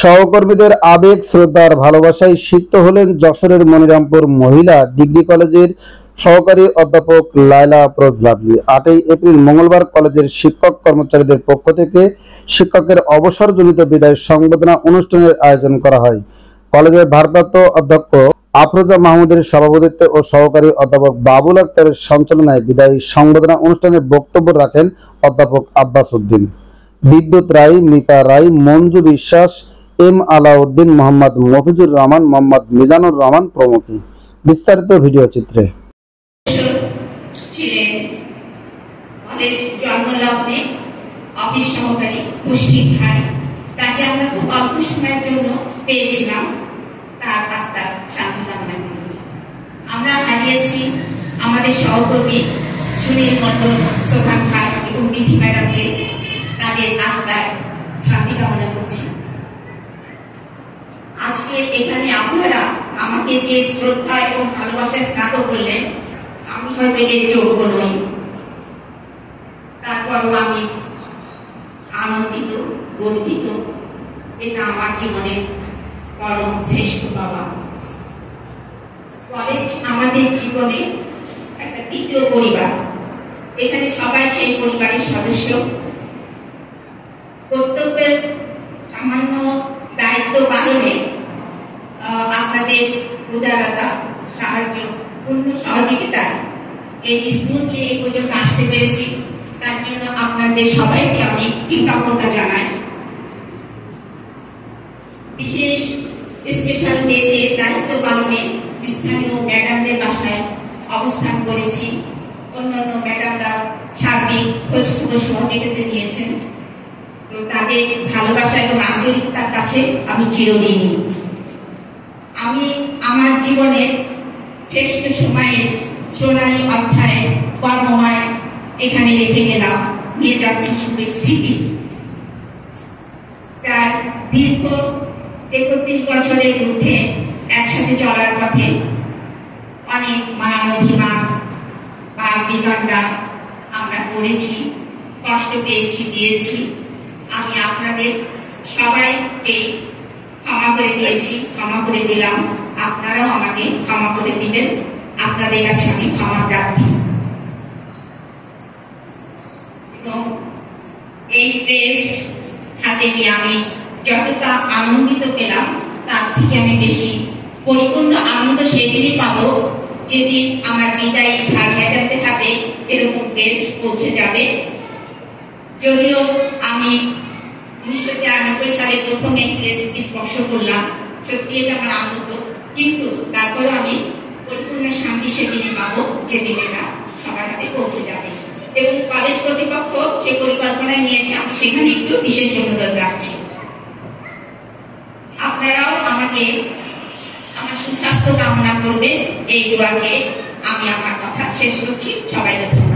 সহকর্মীদের আবেগ শ্রদ্ধার ভালোবাসায় সিক্ত হলেন যশোরের মনিরামপুর মহিলা ডিগ্রি কলেজের সহকারী অধ্যাপক লায়লা আফরোজ লাভলী। 8ই এপ্রিল মঙ্গলবার কলেজের শিক্ষক কর্মচারীদের পক্ষ থেকে শিক্ষকের অবসরজনিত বিদায় সংবর্ধনা অনুষ্ঠানের আয়োজন করা হয়। কলেজের ভারপ্রাপ্ত অধ্যক্ষ আফরোজা মাহমুদের সভাপতিত্বে ও সহকারী অধ্যাপক বাবুল আক্তারের সঞ্চালনায় বিদায়ী সংবর্ধনা অনুষ্ঠানে বক্তব্য রাখেন অধ্যাপক আব্বাস উদ্দিন, বিদ্যুৎ রায়, মিতা রায়, মঞ্জু বিশ্বাস, এম আলাউদ্দিন, মোহাম্মদ মফিজুর রহমান, মোহাম্মদ মিজানুর রহমান প্রমুখ। বিস্তারিত ভিডিও চিত্রে। অফিস সহকারী মুশফিক ভাই, তাকে আমরা খুব অল্প সময়ের জন্য পেয়েছিলাম। তার আত্মার শান্তি কামনা করি। আমরা হারিয়েছি আমাদের সহকর্মী সুনীল মন্ডল, সোহান ভাই এবং বিধি ম্যাডামকে। তাদের আত্মার শান্তি কামনা করছি। আজকে এখানে আপনারা আমাকে যে শ্রদ্ধা এবং ভালোবাসায় স্নাতক করলেন, আমি হয়তো এর যোগ্য নই। তারপরও আমি আনন্দিত, গর্বিত। এটা আমার জীবনের পরম শ্রেষ্ঠ পাওয়া। কলেজ আমাদের জীবনে একটা তৃতীয় পরিবার। এখানে সবাই সেই পরিবারের সদস্য। কর্তব্যের সামান্য দায়িত্ব পালনে আপনাদের উদারতা, সাহায্য, পূর্ণ সহযোগিতায় এই স্মুথলি এই পর্যন্ত আসতে পেরেছি। তার জন্য আপনাদের সবাইকে আমি কৃতজ্ঞতা জানাই। বিশেষ স্পেশাল ডেতে দায়িত্ব পালনে স্থানীয় ম্যাডামদের বাসায় অবস্থান করেছি। অন্যান্য ম্যাডামরা সার্বিক খোঁজখবর সহযোগিতা নিয়েছেন। তো তাদের ভালোবাসা এবং আন্তরিকতার কাছে আমি চিরঋণী। আমি আমার জীবনের শ্রেষ্ঠ সময়ের সোনালী অধ্যায়ে কর্মময় এখানে রেখে গেলাম, নিয়ে যাচ্ছি শুধু স্মৃতি। তার দীর্ঘ 31 বছরের মধ্যে একসাথে চলার পথে অনেক মান অভিমান বা বিতণ্ডা আমরা করেছি, কষ্ট পেয়েছি, দিয়েছি। আমি আপনাদের সবাইকে ক্ষমা করে দিয়েছি, ক্ষমা করে দিলাম। আপনারাও আমাকে ক্ষমা করে দিবেন। আপনাদের কাছে আমি ক্ষমা প্রার্থী। এবং এই টেস্ট হাতে নিয়ে আমি যতটা আনন্দিত পেলাম, তার থেকে আমি বেশি পরিপূর্ণ আনন্দ সেদিনই পাবো যেদিন আমার বিদায়ী স্যার ম্যাডামদের হাতে এরকম টেস্ট পৌঁছে যাবে। যদিও আমি 1993 সালে প্রথমে টেস্ট স্পর্শ করলাম, সত্যি এটা আমার আনন্দ। কিন্তু তারপরে আমি পরিপূর্ণ শান্তি সেদিনই পাবো যেদিন এটা সবার হাতে পৌঁছে যাবে। এবং কলেজ কর্তৃপক্ষ সে পরিকল্পনায় নিয়েছে, আমি সেখানে একটু বিশেষ অনুরোধ রাখছি। আপনারাও আমাকে আমার সুস্বাস্থ্য কামনা করবেন এই দোয়া চেয়ে আমি আমার কথা শেষ করছি। সবাইকে ধন্যবাদ।